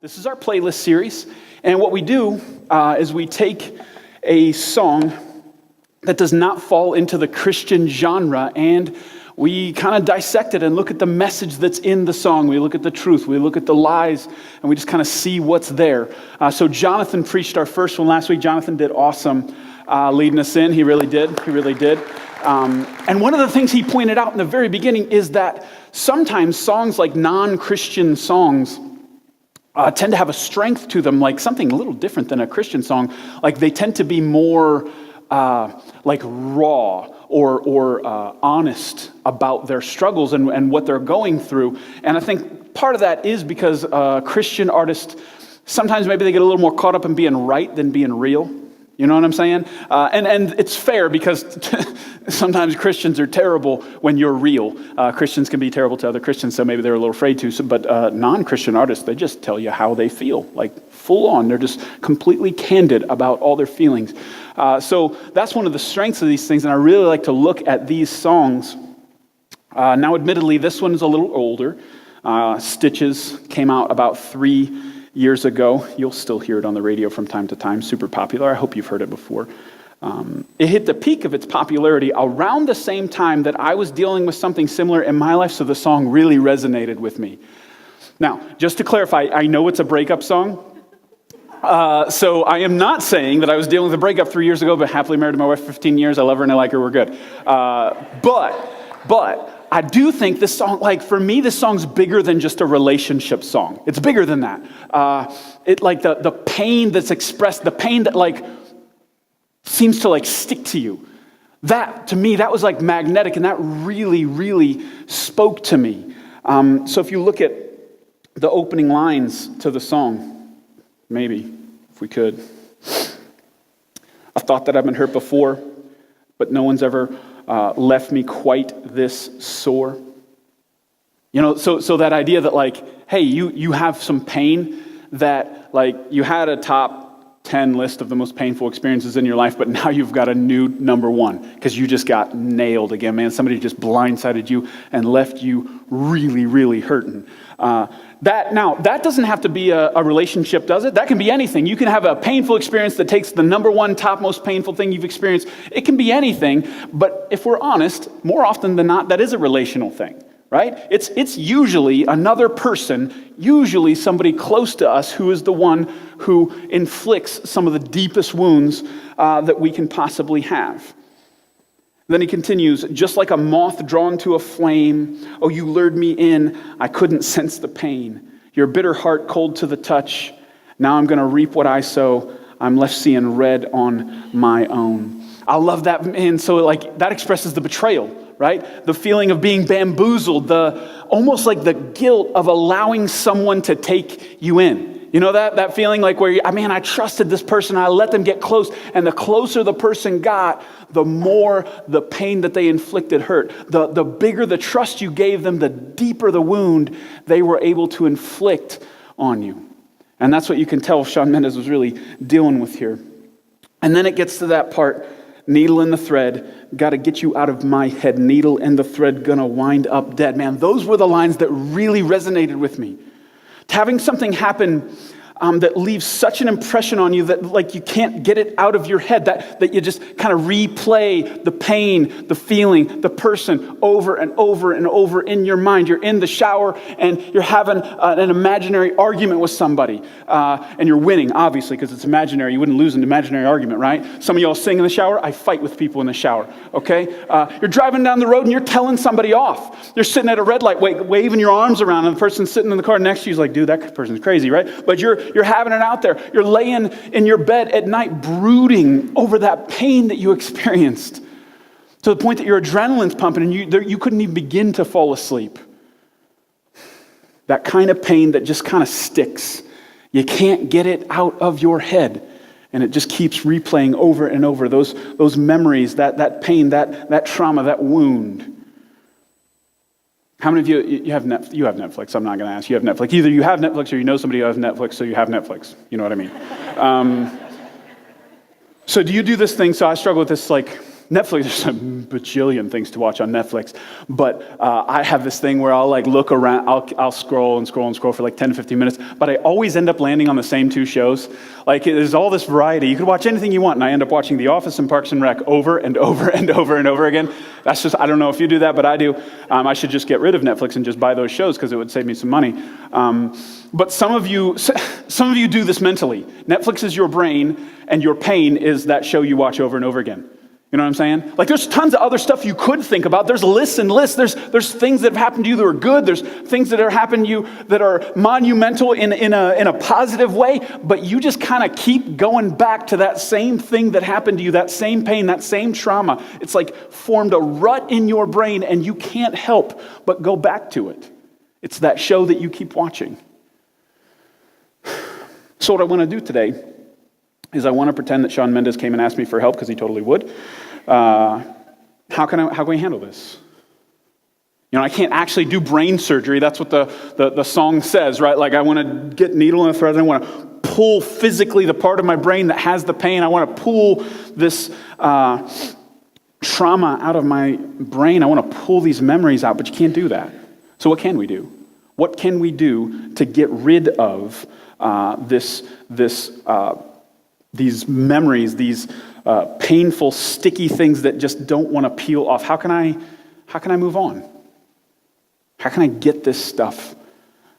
This is our playlist series, and what we do is we take a song that does not fall into the Christian genre, and we kind of dissect it and look at the message that's in the song. We look at the truth, we look at the lies, and we just kind of see what's there. So Jonathan preached our first one last week. Jonathan did awesome leading us in. He really did. And one of the things he pointed out in the very beginning is that sometimes songs like non-Christian songs tend to have a strength to them, like something a little different than a Christian song. Like they tend to be more like raw or honest about their struggles and what they're going through. And I think part of that is because Christian artists, sometimes maybe they get a little more caught up in being right than being real. You know what I'm saying? And it's fair because sometimes Christians are terrible when you're real. Christians can be terrible to other Christians, so maybe they're a little afraid to. But non-Christian artists, they just tell you how they feel, like full on. They're just completely candid about all their feelings. So that's one of the strengths of these things, and I really like to look at these songs. Now, admittedly, this one is a little older. Stitches came out about 3 years ago. You'll still hear it on the radio from time to time. Super popular. I hope you've heard it before. It hit the peak of its popularity around the same time that I was dealing with something similar in my life, so the song really resonated with me. Now, just to clarify, I know it's a breakup song. So I am not saying that I was dealing with a breakup 3 years ago, but happily married to my wife for 15 years. I love her and I like her. We're good. But I do think this song, like for me, this song's bigger than just a relationship song. It's bigger than that. It like the pain that's expressed, the pain that like seems to like stick to you. That, to me, that was like magnetic, and that really, really spoke to me. So if you look at the opening lines to the song, maybe, if we could. I thought that I've been hurt before, but no one's ever left me quite this sore. You know, so that idea that like, hey, you have some pain that like you had a top 10 list of the most painful experiences in your life, but now you've got a new number one because you just got nailed again, man. Somebody just blindsided you and left you really, really hurting. That doesn't have to be a relationship, does it? That can be anything. You can have a painful experience that takes the number one top most painful thing you've experienced. It can be anything, but if we're honest, more often than not, that is a relational thing, right? It's usually another person, usually somebody close to us who is the one who inflicts some of the deepest wounds that we can possibly have. Then he continues, just like a moth drawn to a flame, oh, you lured me in, I couldn't sense the pain. Your bitter heart cold to the touch, now I'm going to reap what I sow, I'm left seeing red on my own. I love that, and so like that expresses the betrayal, right? The feeling of being bamboozled, almost like the guilt of allowing someone to take you in. You know that feeling like where, I trusted this person, I let them get close, and the closer the person got, the more the pain that they inflicted hurt. The bigger the trust you gave them, the deeper the wound they were able to inflict on you. And that's what you can tell Shawn Mendes was really dealing with here. And then it gets to that part, needle in the thread, got to get you out of my head, needle in the thread, gonna wind up dead. Man, those were the lines that really resonated with me. Having something happen that leaves such an impression on you that like you can't get it out of your head, that you just kind of replay the pain, the feeling, the person over and over and over in your mind. You're in the shower and you're having an imaginary argument with somebody and you're winning, obviously, because it's imaginary. You wouldn't lose an imaginary argument, right? Some of y'all sing in the shower. I fight with people in the shower, okay? You're driving down the road and you're telling somebody off. You're sitting at a red light waving your arms around, and the person sitting in the car next to you is like, dude, that person's crazy, right? But you're having it out there. You're laying in your bed at night brooding over that pain that you experienced to the point that your adrenaline's pumping and you couldn't even begin to fall asleep. That kind of pain that just kind of sticks. You can't get it out of your head, and it just keeps replaying over and over. Those memories, that pain, that trauma, that wound. How many of you have Netflix? I'm not going to ask. You have Netflix. Either you have Netflix or you know somebody who has Netflix, so you have Netflix. You know what I mean? So do you do this thing? So I struggle with this like Netflix, there's a bajillion things to watch on Netflix, but I have this thing where I'll like look around, I'll scroll and scroll and scroll for like 10 to 15 minutes, but I always end up landing on the same two shows. Like there's all this variety. You could watch anything you want, and I end up watching The Office and Parks and Rec over and over and over and over again. That's just, I don't know if you do that, but I do. I should just get rid of Netflix and just buy those shows because it would save me some money. But some of you do this mentally. Netflix is your brain, and your pain is that show you watch over and over again. You know what I'm saying? Like there's tons of other stuff you could think about. There's lists and lists. There's things that have happened to you that are good. There's things that have happened to you that are monumental in a positive way. But you just kind of keep going back to that same thing that happened to you, that same pain, that same trauma. It's like formed a rut in your brain, and you can't help but go back to it. It's that show that you keep watching. So what I want to do today is I want to pretend that Shawn Mendes came and asked me for help, because he totally would. How can we handle this? You know, I can't actually do brain surgery. That's what the song says, right? Like I want to get needle in a thread. I want to pull physically the part of my brain that has the pain. I want to pull this trauma out of my brain. I want to pull these memories out, but you can't do that. So what can we do? What can we do to get rid of these memories, these painful, sticky things that just don't want to peel off? How can I move on? How can I get this stuff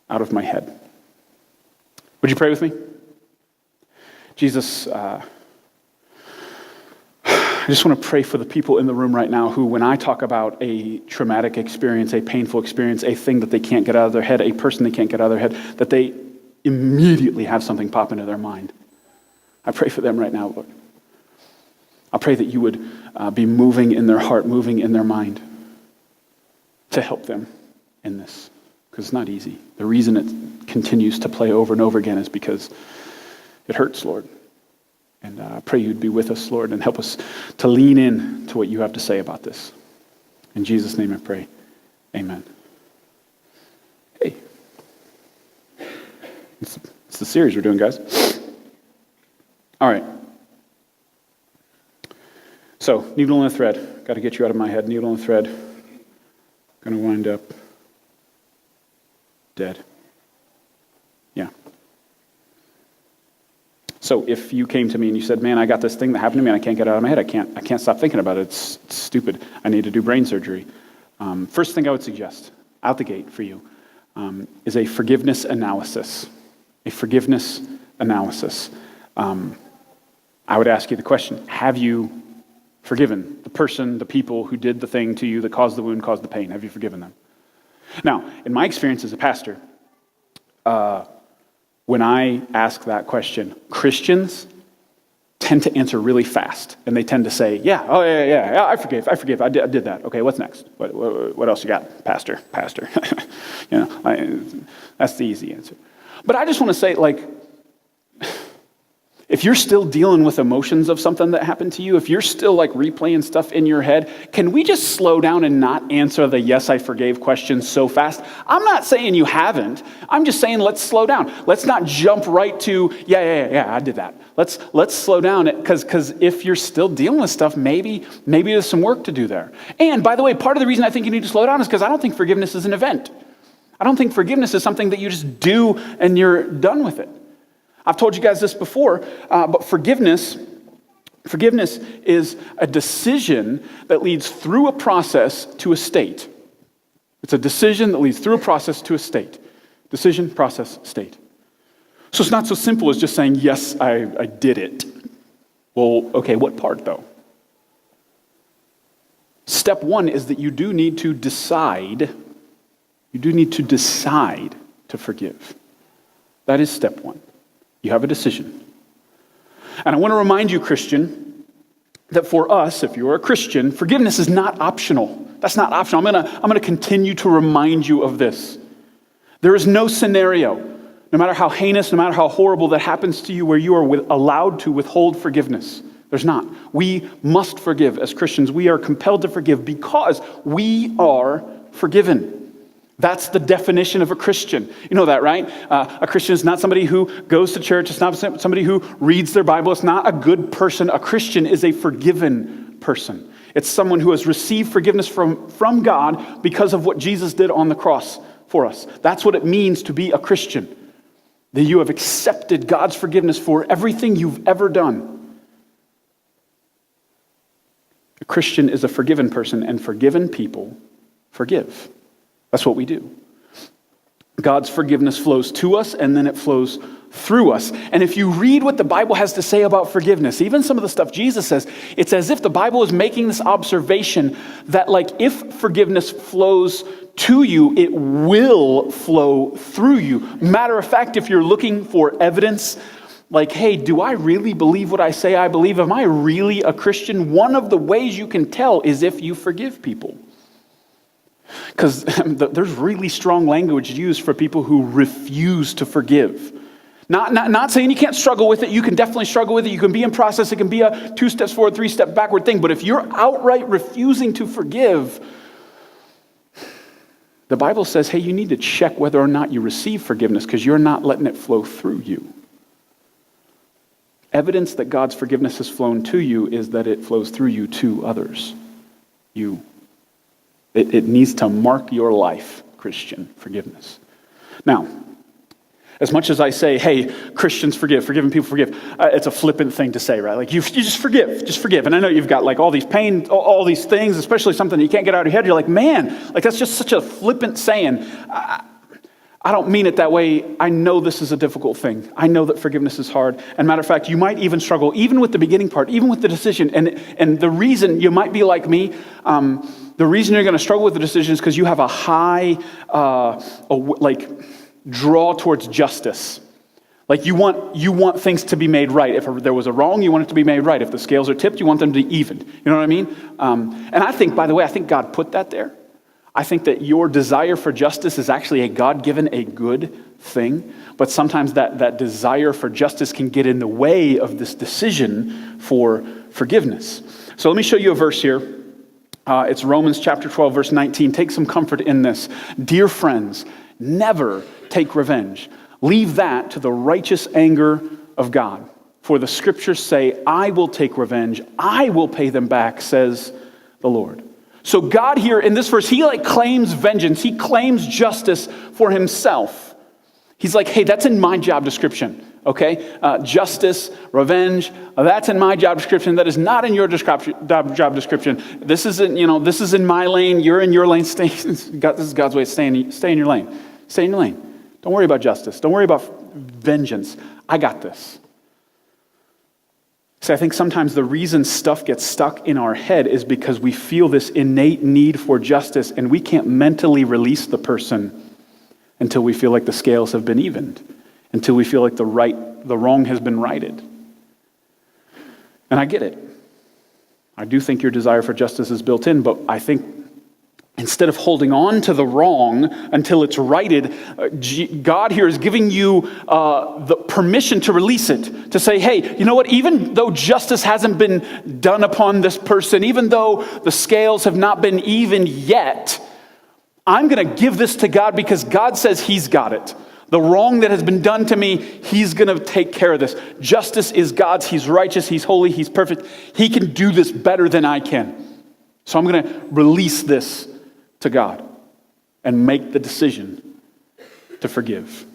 out of my head? Would you pray with me? Jesus, I just want to pray for the people in the room right now who, when I talk about a traumatic experience, a painful experience, a thing that they can't get out of their head, a person they can't get out of their head, that they immediately have something pop into their mind. I pray for them right now, Lord. I pray that you would be moving in their heart, moving in their mind to help them in this, because it's not easy. The reason it continues to play over and over again is because it hurts, Lord. And I pray you'd be with us, Lord, and help us to lean in to what you have to say about this. In Jesus' name I pray. Amen. Hey. It's the series we're doing, guys. All right. So, needle and a thread. Got to get you out of my head. Needle and thread. Going to wind up dead. Yeah. So if you came to me and you said, man, I got this thing that happened to me and I can't get it out of my head. I can't stop thinking about it. It's stupid. I need to do brain surgery. First thing I would suggest, out the gate for you, is a forgiveness analysis. A forgiveness analysis. I would ask you the question, have you forgiven the person, the people who did the thing to you that caused the wound, caused the pain? Have you forgiven them? Now, in my experience as a pastor, when I ask that question, Christians tend to answer really fast, and they tend to say, yeah, I forgive, I did that. Okay, what's next? What else you got, pastor? That's the easy answer. But I just want to say, if you're still dealing with emotions of something that happened to you, if you're still replaying stuff in your head, can we just slow down and not answer the yes, I forgave question so fast? I'm not saying you haven't. I'm just saying let's slow down. Let's not jump right to, yeah, I did that. Let's slow down, because if you're still dealing with stuff, maybe there's some work to do there. And by the way, part of the reason I think you need to slow down is because I don't think forgiveness is an event. I don't think forgiveness is something that you just do and you're done with it. I've told you guys this before, but forgiveness is a decision that leads through a process to a state. It's a decision that leads through a process to a state. Decision, process, state. So it's not so simple as just saying, yes, I did it. Well, okay, what part though? Step one is that you do need to decide. You do need to decide to forgive. That is step one. You have a decision. And I want to remind you, Christian, that for us, if you're a Christian, forgiveness is not optional. That's not optional. I'm going to continue to remind you of this. There is no scenario, no matter how heinous, no matter how horrible, that happens to you where you are allowed to withhold forgiveness. There's not. We must forgive as Christians. We are compelled to forgive because we are forgiven. That's the definition of a Christian. You know that, right? A Christian is not somebody who goes to church. It's not somebody who reads their Bible. It's not a good person. A Christian is a forgiven person. It's someone who has received forgiveness from God because of what Jesus did on the cross for us. That's what it means to be a Christian. That you have accepted God's forgiveness for everything you've ever done. A Christian is a forgiven person, and forgiven people forgive. That's what we do. God's forgiveness flows to us, and then it flows through us. And if you read what the Bible has to say about forgiveness, even some of the stuff Jesus says, it's as if the Bible is making this observation that, like, if forgiveness flows to you, it will flow through you. Matter of fact, if you're looking for evidence, like, hey, do I really believe what I say I believe? Am I really a Christian? One of the ways you can tell is if you forgive people. Because there's really strong language used for people who refuse to forgive. Not saying you can't struggle with it. You can definitely struggle with it. You can be in process. It can be a 2 steps forward, 3 step backward thing. But if you're outright refusing to forgive, the Bible says, hey, you need to check whether or not you receive forgiveness because you're not letting it flow through you. Evidence that God's forgiveness has flown to you is that it flows through you to others. It needs to mark your life, Christian forgiveness. Now, as much as I say, hey, Christians forgive, forgiven people forgive, it's a flippant thing to say, right? Like, you just forgive. And I know you've got like all these pain, all these things, especially something that you can't get out of your head. You're like, man, like that's just such a flippant saying. I don't mean it that way. I know this is a difficult thing. I know that forgiveness is hard. And matter of fact, you might even struggle, even with the beginning part, even with the decision. And the reason you might be like me, the reason you're going to struggle with the decision is because you have a high, draw towards justice. Like you want things to be made right. If there was a wrong, you want it to be made right. If the scales are tipped, you want them to be evened. You know what I mean? And I think, by the way, I think God put that there. I think that your desire for justice is actually a God-given, a good thing. But sometimes that desire for justice can get in the way of this decision for forgiveness. So let me show you a verse here. It's Romans chapter 12, verse 19. Take some comfort in this. Dear friends, never take revenge. Leave that to the righteous anger of God. For the scriptures say, I will take revenge. I will pay them back, says the Lord. So God here in this verse, he claims vengeance. He claims justice for himself. He's like, hey, that's in my job description. Okay? Justice, revenge, that's in my job description. That is not in your job description. This is in my lane. You're in your lane. This is God's way of stay in your lane. Stay in your lane. Don't worry about justice. Don't worry about vengeance. I got this. See, I think sometimes the reason stuff gets stuck in our head is because we feel this innate need for justice and we can't mentally release the person until we feel like the scales have been evened, until we feel like the wrong has been righted. And I get it. I do think your desire for justice is built in, but I think instead of holding on to the wrong until it's righted, God here is giving you the permission to release it, to say, hey, you know what, even though justice hasn't been done upon this person, even though the scales have not been even yet, I'm going to give this to God because God says he's got it. The wrong that has been done to me, he's going to take care of this. Justice is God's. He's righteous. He's holy. He's perfect. He can do this better than I can. So I'm going to release this to God and make the decision to forgive.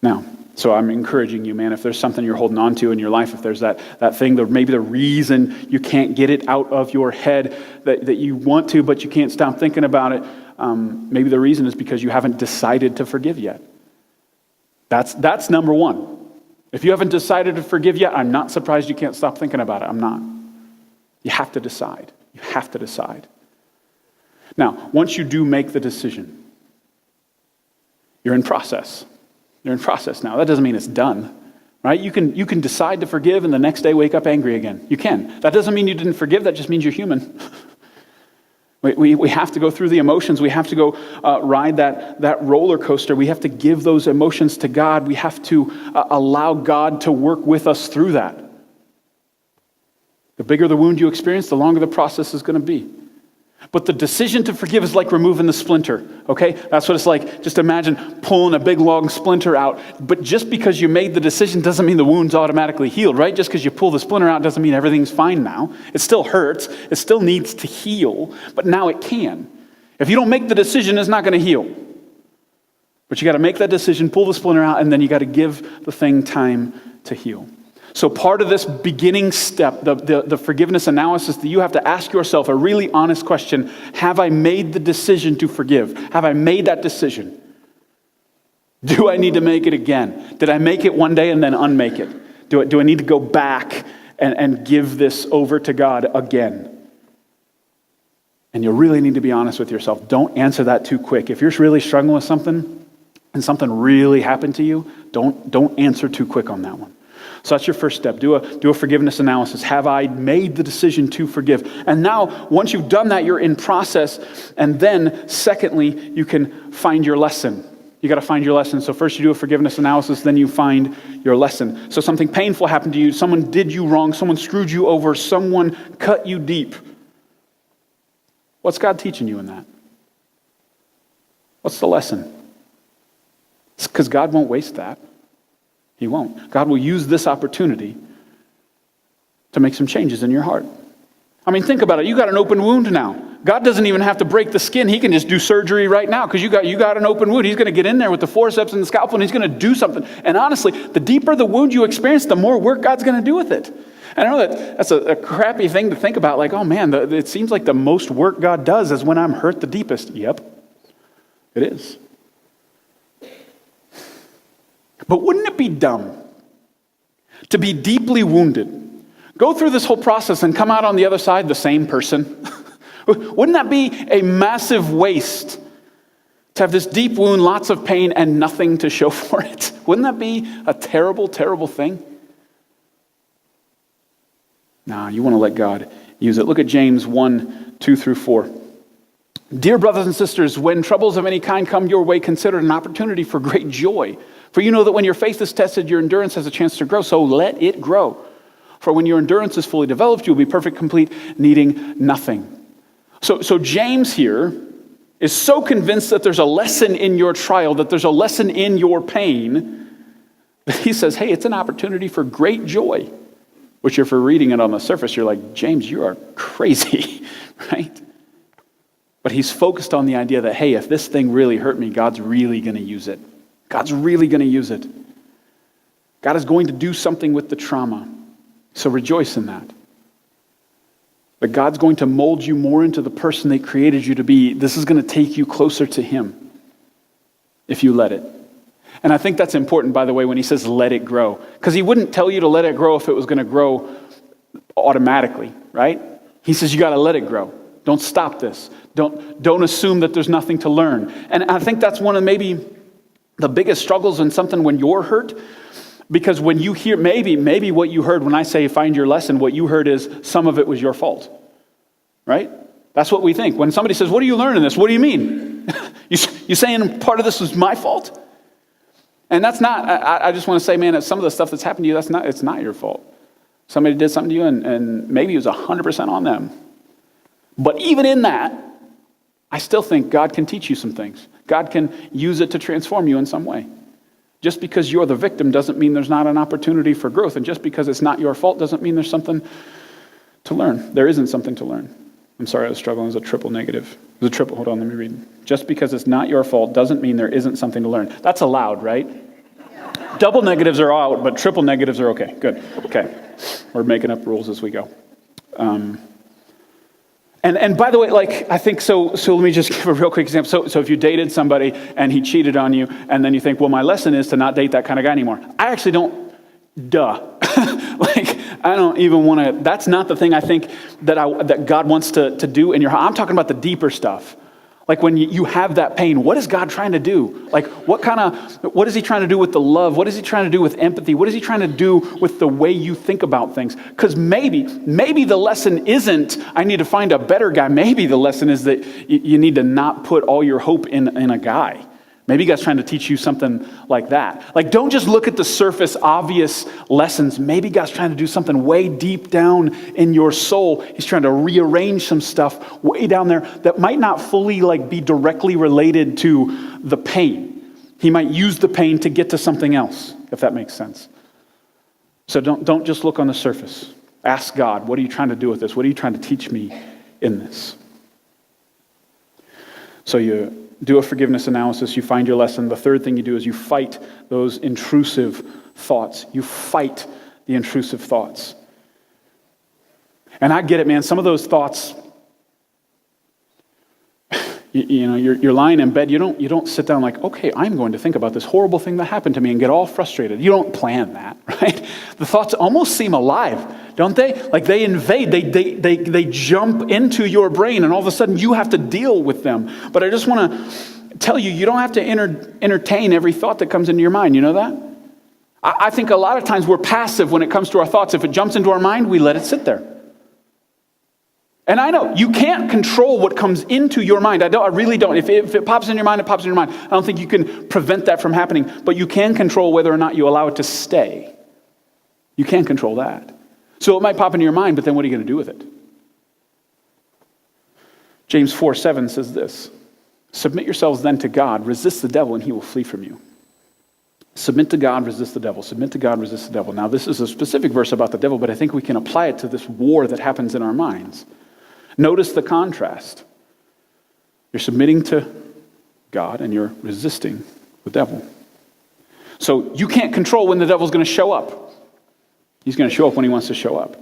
Now, so I'm encouraging you, man, if there's something you're holding on to in your life, if there's that thing, maybe the reason you can't get it out of your head that you want to, but you can't stop thinking about it, maybe the reason is because you haven't decided to forgive yet. That's number one. If you haven't decided to forgive yet, I'm not surprised you can't stop thinking about it. I'm not. You have to decide. You have to decide. Now, once you do make the decision, you're in process. You're in process now. That doesn't mean it's done, right? You can decide to forgive and the next day wake up angry again. You can. That doesn't mean you didn't forgive. That just means you're human. We have to go through the emotions. We have to go ride that roller coaster. We have to give those emotions to God. We have to allow God to work with us through that. The bigger the wound you experience, the longer the process is going to be. But the decision to forgive is like removing the splinter, okay? That's what it's like. Just imagine pulling a big, long splinter out. But just because you made the decision doesn't mean the wound's automatically healed, right? Just because you pull the splinter out doesn't mean everything's fine now. It still hurts. It still needs to heal. But now it can. If you don't make the decision, it's not going to heal. But you got to make that decision, pull the splinter out, and then you got to give the thing time to heal. So part of this beginning step, the forgiveness analysis, that you have to ask yourself a really honest question: have I made the decision to forgive? Have I made that decision? Do I need to make it again? Did I make it one day and then unmake it? Do I need to go back and give this over to God again? And you really need to be honest with yourself. Don't answer that too quick. If you're really struggling with something and something really happened to you, don't answer too quick on that one. So that's your first step. Do a forgiveness analysis. Have I made the decision to forgive? And now, once you've done that, you're in process. And then, secondly, you can find your lesson. You got to find your lesson. So first you do a forgiveness analysis, then you find your lesson. So something painful happened to you. Someone did you wrong. Someone screwed you over. Someone cut you deep. What's God teaching you in that? What's the lesson? It's because God won't waste that. He won't. God will use this opportunity to make some changes in your heart. I mean, think about it. You got an open wound now. God doesn't even have to break the skin. He can just do surgery right now because you got an open wound. He's going to get in there with the forceps and the scalpel, and he's going to do something. And honestly, the deeper the wound you experience, the more work God's going to do with it. And I know that's a crappy thing to think about. Like, oh man, it seems like the most work God does is when I'm hurt the deepest. Yep, it is. But wouldn't it be dumb to be deeply wounded, go through this whole process and come out on the other side the same person? Wouldn't that be a massive waste to have this deep wound, lots of pain, and nothing to show for it? Wouldn't that be a terrible, terrible thing? No, you want to let God use it. Look at James 1:2-4. Dear brothers and sisters, when troubles of any kind come your way, consider it an opportunity for great joy. For you know that when your faith is tested, your endurance has a chance to grow, so let it grow. For when your endurance is fully developed, you will be perfect, complete, needing nothing. So James here is so convinced that there's a lesson in your trial, that there's a lesson in your pain, that he says, hey, it's an opportunity for great joy. Which if you're reading it on the surface, you're like, James, you are crazy, right? But he's focused on the idea that, hey, if this thing really hurt me, God's really going to use it. God's really going to use it. God is going to do something with the trauma. So rejoice in that. But God's going to mold you more into the person they created you to be. This is going to take you closer to him if you let it. And I think that's important, by the way, when he says let it grow. Because he wouldn't tell you to let it grow if it was going to grow automatically, right? He says you got to let it grow. Don't stop this. Don't assume that there's nothing to learn. And I think that's one of maybe the biggest struggles in something when you're hurt. Because when you hear, maybe what you heard when I say find your lesson, what you heard is some of it was your fault, right? That's what we think. When somebody says, what do you learn in this? What do you mean? You saying part of this was my fault? And that's not, I just want to say, man, that some of the stuff that's happened to you, it's not your fault. Somebody did something to you and maybe it was 100% on them. But even in that, I still think God can teach you some things. God can use it to transform you in some way. Just because you're the victim doesn't mean there's not an opportunity for growth. And just because it's not your fault doesn't mean there's something to learn. There isn't something to learn. I'm sorry, I was struggling. It was a triple negative. It was a triple. Hold on, let me read. Just because it's not your fault doesn't mean there isn't something to learn. That's allowed, right? Double negatives are out, but triple negatives are okay. Good. Okay. We're making up rules as we go. And by the way, like, I think, so let me just give a real quick example. So if you dated somebody and he cheated on you, and then you think, well, my lesson is to not date that kind of guy anymore. I actually don't, like, I don't even want to, that's not the thing I think that God wants to do in your heart. I'm talking about the deeper stuff. Like when you have that pain, what is God trying to do? Like what is he trying to do with the love? What is he trying to do with empathy? What is he trying to do with the way you think about things? Because maybe the lesson isn't, I need to find a better guy. Maybe the lesson is that you need to not put all your hope in a guy. Maybe God's trying to teach you something like that. Like, don't just look at the surface obvious lessons. Maybe God's trying to do something way deep down in your soul. He's trying to rearrange some stuff way down there that might not fully be directly related to the pain. He might use the pain to get to something else, if that makes sense. So don't just look on the surface. Ask God, what are you trying to do with this? What are you trying to teach me in this? So you do a forgiveness analysis, you find your lesson. The third thing you do is you fight those intrusive thoughts. You fight the intrusive thoughts. And I get it, man. Some of those thoughts, you're lying in bed. You don't sit down like, okay, I'm going to think about this horrible thing that happened to me and get all frustrated. You don't plan that, right? The thoughts almost seem alive, don't they? Like they invade, they jump into your brain, and all of a sudden you have to deal with them. But I just want to tell you, you don't have to entertain every thought that comes into your mind. You know that? I think a lot of times we're passive when it comes to our thoughts. If it jumps into our mind, we let it sit there. And I know you can't control what comes into your mind. I really don't. If it pops in your mind, it pops in your mind. I don't think you can prevent that from happening. But you can control whether or not you allow it to stay. You can control that. So it might pop into your mind, but then what are you going to do with it? James 4:7 says this: submit yourselves then to God, resist the devil, and he will flee from you. Submit to God, resist the devil. Submit to God, resist the devil. Now, this is a specific verse about the devil, but I think we can apply it to this war that happens in our minds. Notice the contrast. You're submitting to God and you're resisting the devil. So you can't control when the devil's going to show up. He's going to show up when he wants to show up.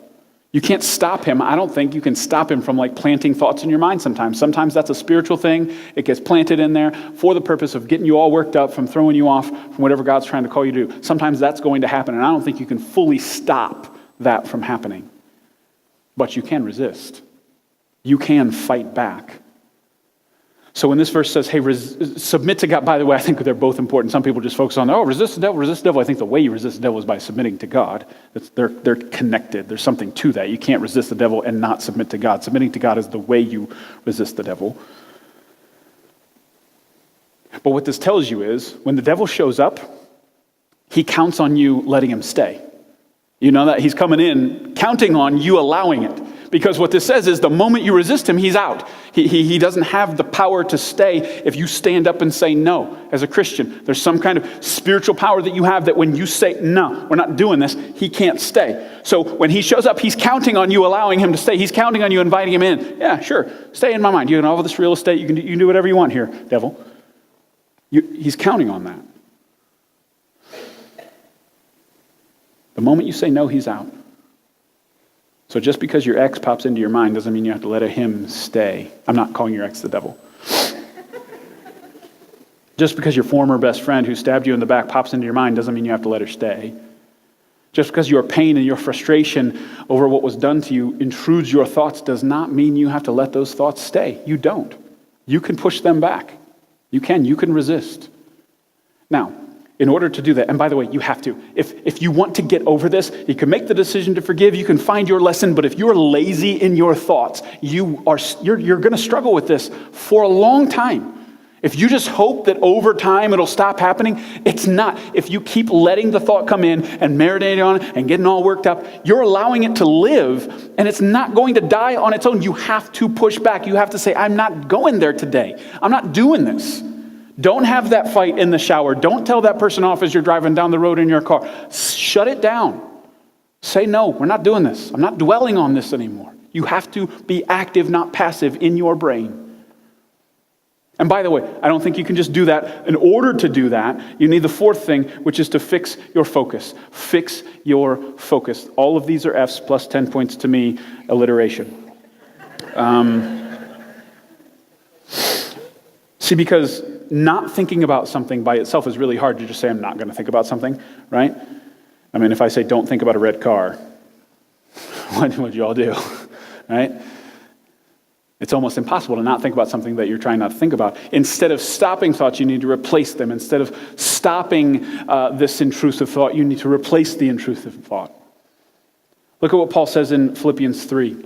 You can't stop him. I don't think you can stop him from planting thoughts in your mind sometimes. Sometimes that's a spiritual thing. It gets planted in there for the purpose of getting you all worked up, from throwing you off from whatever God's trying to call you to do. Sometimes that's going to happen, and I don't think you can fully stop that from happening. But you can resist. You can fight back. So when this verse says, hey, submit to God, by the way, I think they're both important. Some people just focus on, resist the devil, resist the devil. I think the way you resist the devil is by submitting to God. They're connected. There's something to that. You can't resist the devil and not submit to God. Submitting to God is the way you resist the devil. But what this tells you is, when the devil shows up, he counts on you letting him stay. You know that? He's coming in, counting on you allowing it. Because what this says is the moment you resist him, he's out. He doesn't have the power to stay if you stand up and say no. As a Christian, there's some kind of spiritual power that you have that when you say, no, we're not doing this, he can't stay. So when he shows up, he's counting on you allowing him to stay. He's counting on you inviting him in. Yeah, sure, stay in my mind. You can have all this real estate. You can do whatever you want here, devil. He's counting on that. The moment you say no, he's out. So just because your ex pops into your mind doesn't mean you have to let him stay. I'm not calling your ex the devil. Just because your former best friend who stabbed you in the back pops into your mind doesn't mean you have to let her stay. Just because your pain and your frustration over what was done to you intrudes your thoughts does not mean you have to let those thoughts stay. You don't. You can push them back. You can resist. Now, in order to do that, and by the way, you have to. If you want to get over this, you can make the decision to forgive, you can find your lesson, but if you're lazy in your thoughts, you're going to struggle with this for a long time. If you just hope that over time it'll stop happening, it's not. If you keep letting the thought come in and marinating on it and getting all worked up, you're allowing it to live, and it's not going to die on its own. You have to push back. You have to say, I'm not going there today. I'm not doing this. Don't have that fight in the shower. Don't tell that person off as you're driving down the road in your car. Shut it down. Say, no, we're not doing this. I'm not dwelling on this anymore. You have to be active, not passive in your brain. And by the way, I don't think you can just do that. In order to do that, you need the fourth thing, which is to fix your focus. Fix your focus. All of these are F's plus 10 points to me, alliteration. See, because not thinking about something by itself is really hard to just say, I'm not going to think about something, right? I mean, if I say, don't think about a red car, what would you all do, right? It's almost impossible to not think about something that you're trying not to think about. Instead of stopping thoughts, you need to replace them. Instead of stopping this intrusive thought, you need to replace the intrusive thought. Look at what Paul says in Philippians 3.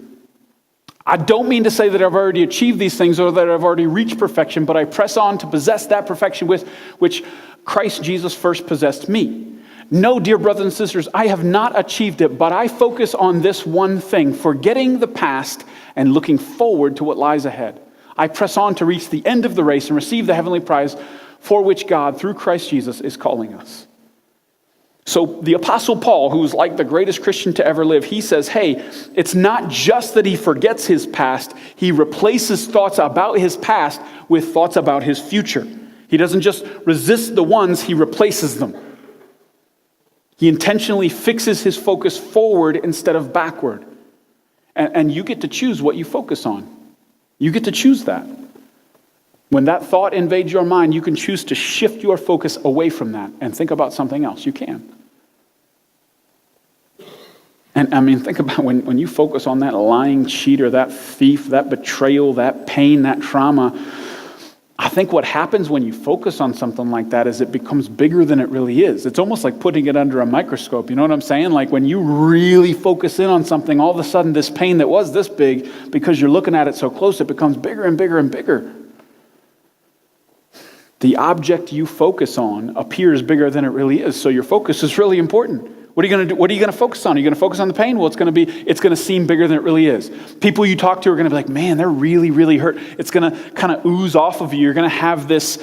I don't mean to say that I've already achieved these things or that I've already reached perfection, but I press on to possess that perfection with which Christ Jesus first possessed me. No, dear brothers and sisters, I have not achieved it, but I focus on this one thing, forgetting the past and looking forward to what lies ahead. I press on to reach the end of the race and receive the heavenly prize for which God, through Christ Jesus, is calling us. So the Apostle Paul, who's like the greatest Christian to ever live, he says, hey, it's not just that he forgets his past, he replaces thoughts about his past with thoughts about his future. He doesn't just resist the ones, he replaces them. He intentionally fixes his focus forward instead of backward. And you get to choose what you focus on. You get to choose that. When that thought invades your mind, you can choose to shift your focus away from that and think about something else. You can. And I mean, think about when you focus on that lying cheater, that thief, that betrayal, that pain, that trauma. I think what happens when you focus on something like that is it becomes bigger than it really is. It's almost like putting it under a microscope. You know what I'm saying? Like when you really focus in on something, all of a sudden this pain that was this big, because you're looking at it so close, it becomes bigger and bigger and bigger. The object you focus on appears bigger than it really is, so your focus is really important. What are you going to do? What are you going to focus on? Are you going to focus on the pain? Well, it's going to seem bigger than it really is. People you talk to are going to be like, man, they're really, really hurt. It's going to kind of ooze off of you. You're going to have this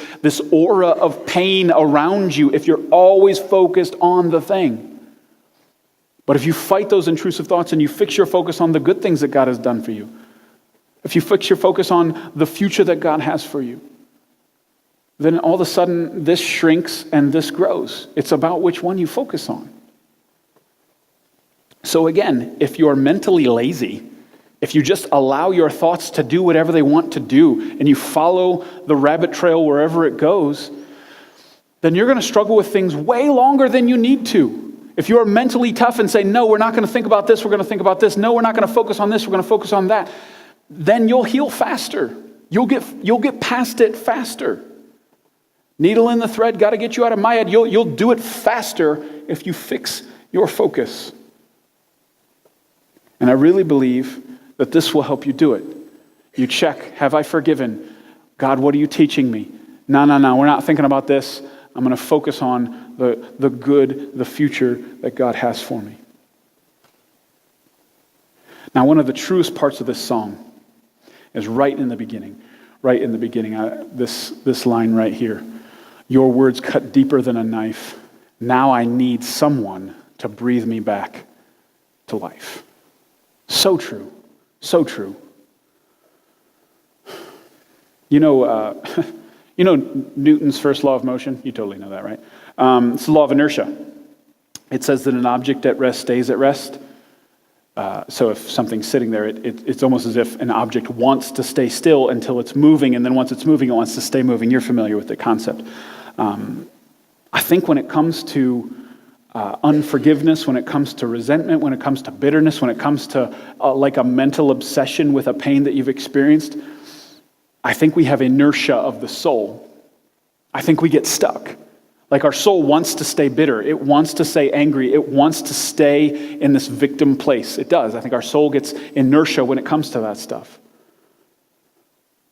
aura of pain around you if you're always focused on the thing. But if you fight those intrusive thoughts and you fix your focus on the good things that God has done for you, if you fix your focus on the future that God has for you, then all of a sudden this shrinks and this grows. It's about which one you focus on. So again, if you're mentally lazy, if you just allow your thoughts to do whatever they want to do, and you follow the rabbit trail wherever it goes, then you're going to struggle with things way longer than you need to. If you're mentally tough and say, no, we're not going to think about this, we're going to think about this, no, we're not going to focus on this, we're going to focus on that, then you'll heal faster. You'll get past it faster. Needle in the thread, got to get you out of my head. You'll do it faster if you fix your focus. And I really believe that this will help you do it. You check, have I forgiven? God, what are you teaching me? No, we're not thinking about this. I'm going to focus on the good, the future that God has for me. Now, one of the truest parts of this song is right in the beginning. Right in the beginning, this line right here. Your words cut deeper than a knife. Now I need someone to breathe me back to life. So true. So true. You know Newton's first law of motion? You totally know that, right? It's the law of inertia. It says that an object at rest stays at rest. So if something's sitting there, it's almost as if an object wants to stay still until it's moving, and then once it's moving, it wants to stay moving. You're familiar with the concept. I think when it comes to unforgiveness, when it comes to resentment, when it comes to bitterness, when it comes to like a mental obsession with a pain that you've experienced, I think we have inertia of the soul. I think we get stuck. Like our soul wants to stay bitter. It wants to stay angry. It wants to stay in this victim place. It does. I think our soul gets inertia when it comes to that stuff.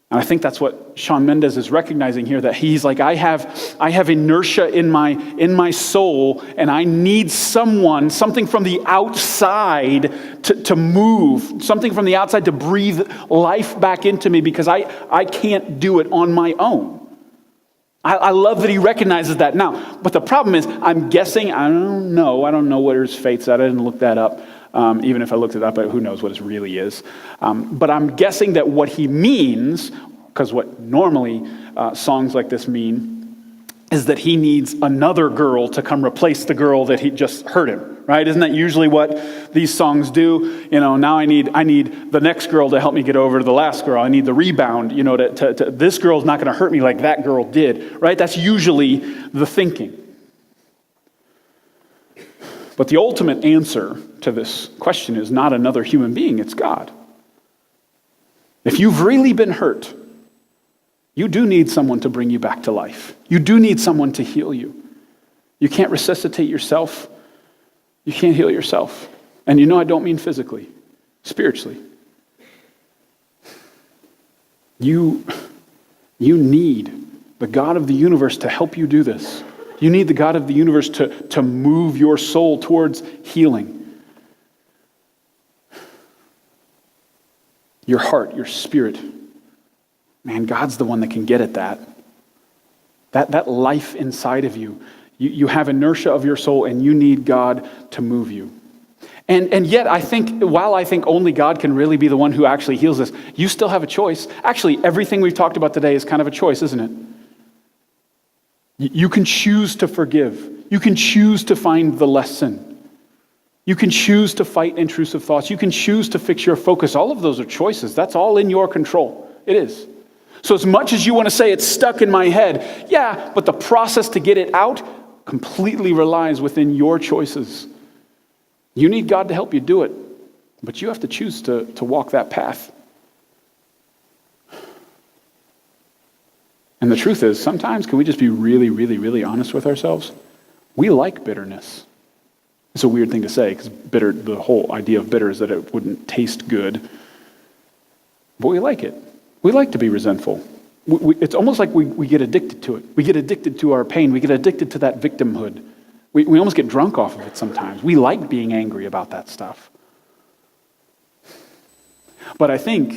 And I think that's what Shawn Mendes is recognizing here, that he's like, I have inertia in my soul, and I need something from the outside to move, something from the outside to breathe life back into me, because I can't do it on my own. I love that he recognizes that. Now, but the problem is, I'm guessing, I don't know what his fate's at. I didn't look that up. Even if I looked it up, who knows what it really is. But I'm guessing that what he means, because what normally songs like this mean, is that he needs another girl to come replace the girl that he just hurt him, right? Isn't that usually what these songs do? You know, now I need the next girl to help me get over to the last girl. I need the rebound, you know, to this girl's not going to hurt me like that girl did, right? That's usually the thinking. But the ultimate answer to this question is not another human being, it's God. If you've really been hurt, you do need someone to bring you back to life. You do need someone to heal you. You can't resuscitate yourself. You can't heal yourself. And you know I don't mean physically, spiritually. You need the God of the universe to help you do this. You need the God of the universe to move your soul towards healing. Your heart, your spirit. Man, God's the one that can get at that. That life inside of you. You have inertia of your soul and you need God to move you. And yet I think, while I think only God can really be the one who actually heals this, you still have a choice. Actually, everything we've talked about today is kind of a choice, isn't it? You can choose to forgive. You can choose to find the lesson. You can choose to fight intrusive thoughts. You can choose to fix your focus. All of those are choices. That's all in your control. It is. So as much as you want to say it's stuck in my head, yeah, but the process to get it out completely relies within your choices. You need God to help you do it, but you have to choose to walk that path. And the truth is, sometimes, can we just be really, really, really honest with ourselves? We like bitterness. It's a weird thing to say, because the whole idea of bitter is that it wouldn't taste good. But we like it. We like to be resentful. It's almost like we get addicted to it. We get addicted to our pain. We get addicted to that victimhood. We almost get drunk off of it sometimes. We like being angry about that stuff. But I think,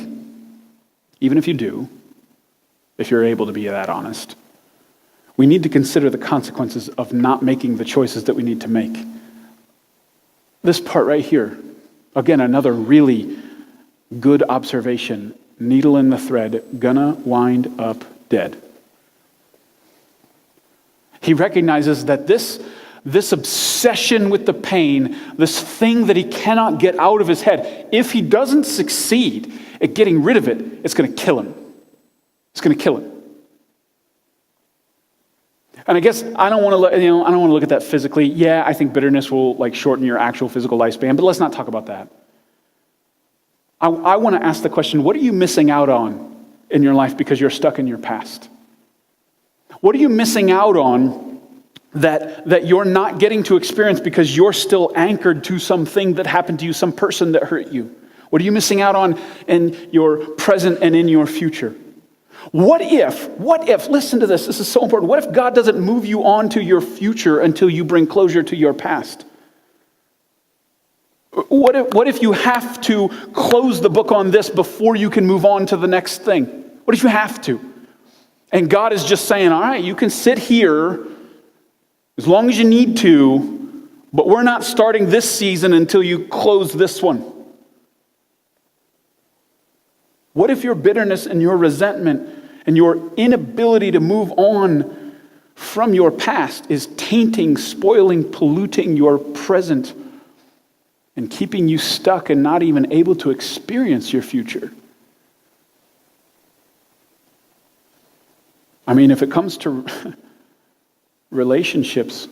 even if you do, if you're able to be that honest, we need to consider the consequences of not making the choices that we need to make. This part right here, again, another really good observation. Needle in the thread, gonna wind up dead. He recognizes that this obsession with the pain, this thing that he cannot get out of his head, if he doesn't succeed at getting rid of it, it's going to kill him. It's going to kill him. And I guess I don't want to look at that physically. Yeah, I think bitterness will shorten your actual physical lifespan, but let's not talk about that. I want to ask the question, what are you missing out on in your life because you're stuck in your past? What are you missing out on that you're not getting to experience because you're still anchored to something that happened to you, some person that hurt you? What are you missing out on in your present and in your future? What if, listen to this is so important. What if God doesn't move you on to your future until you bring closure to your past? What if you have to close the book on this before you can move on to the next thing? What if you have to? And God is just saying, all right, you can sit here as long as you need to, but we're not starting this season until you close this one. What if your bitterness and your resentment and your inability to move on from your past is tainting, spoiling, polluting your present and keeping you stuck and not even able to experience your future? I mean, if it comes to relationships,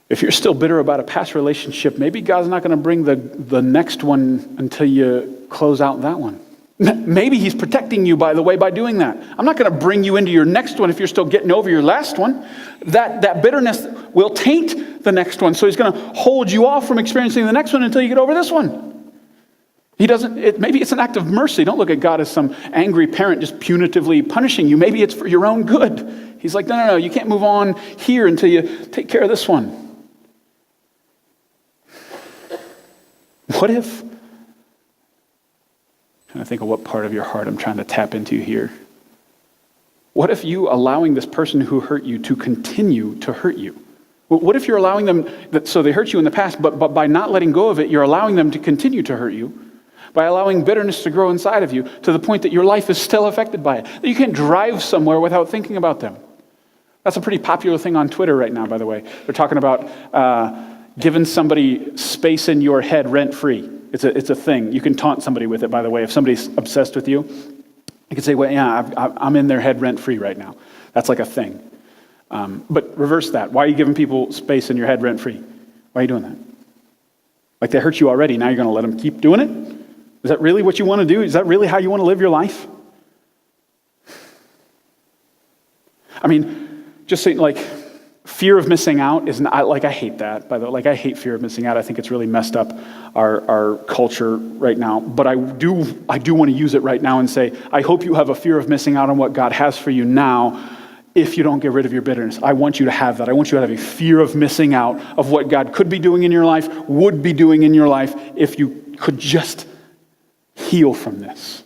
if you're still bitter about a past relationship, maybe God's not going to bring the next one until you close out that one. Maybe he's protecting you, by the way, by doing that. I'm not going to bring you into your next one if you're still getting over your last one. That bitterness will taint the next one. So he's going to hold you off from experiencing the next one until you get over this one. Maybe it's an act of mercy. Don't look at God as some angry parent just punitively punishing you. Maybe it's for your own good. He's like, no, you can't move on here until you take care of this one. What if... I think of what part of your heart I'm trying to tap into here. What if you allowing this person who hurt you to continue to hurt you? What if you're allowing them, so they hurt you in the past, but by not letting go of it, you're allowing them to continue to hurt you, by allowing bitterness to grow inside of you to the point that your life is still affected by it, that you can't drive somewhere without thinking about them. That's a pretty popular thing on Twitter right now, by the way. They're talking about giving somebody space in your head rent-free. It's a thing. You can taunt somebody with it, by the way. If somebody's obsessed with you, you can say, well, yeah, I'm in their head rent-free right now. That's like a thing. But reverse that. Why are you giving people space in your head rent-free? Why are you doing that? Like they hurt you already. Now you're going to let them keep doing it? Is that really what you want to do? Is that really how you want to live your life? I mean, just saying, Fear of missing out is not, I hate that, by the way. Like, I hate fear of missing out. I think it's really messed up our culture right now. But I do want to use it right now and say, I hope you have a fear of missing out on what God has for you now if you don't get rid of your bitterness. I want you to have that. I want you to have a fear of missing out of what God could be doing in your life, would be doing in your life, if you could just heal from this.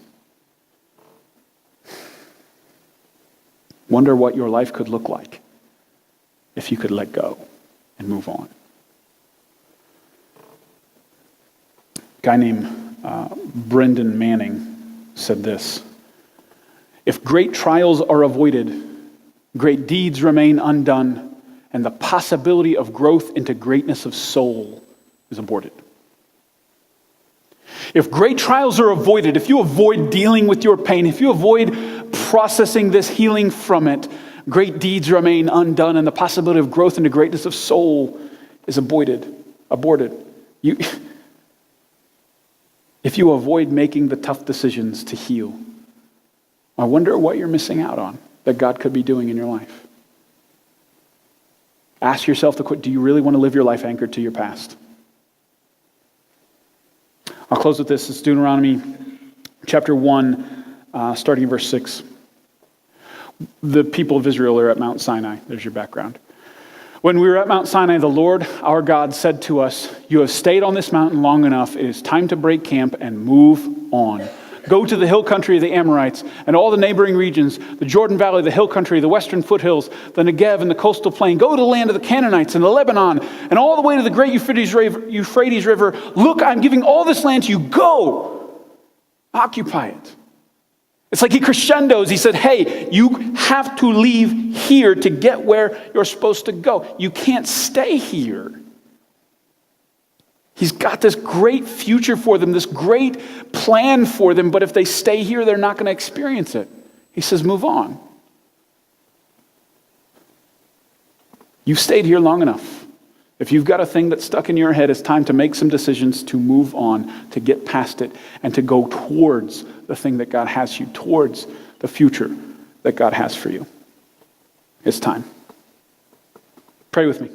Wonder what your life could look like if you could let go and move on. A guy named Brendan Manning said this: if great trials are avoided, great deeds remain undone, and the possibility of growth into greatness of soul is aborted. If great trials are avoided, if you avoid dealing with your pain, if you avoid processing this, healing from it, great deeds remain undone, and the possibility of growth into greatness of soul is aborted. If you avoid making the tough decisions to heal, I wonder what you're missing out on that God could be doing in your life. Ask yourself do you really want to live your life anchored to your past? I'll close with this. It's Deuteronomy chapter 1, starting in verse 6. The people of Israel are at Mount Sinai. There's your background. When we were at Mount Sinai, the Lord, our God, said to us, "You have stayed on this mountain long enough. It is time to break camp and move on. Go to the hill country of the Amorites and all the neighboring regions, the Jordan Valley, the hill country, the western foothills, the Negev and the coastal plain. Go to the land of the Canaanites and the Lebanon and all the way to the great Euphrates River. Look, I'm giving all this land to you. Go, occupy it." It's like he crescendos. He said, hey, you have to leave here to get where you're supposed to go. You can't stay here. He's got this great future for them, this great plan for them, but if they stay here, they're not going to experience it. He says, move on. You've stayed here long enough. If you've got a thing that's stuck in your head, it's time to make some decisions to move on, to get past it, and to go towards the thing that God has you, towards the future that God has for you. It's time. Pray with me.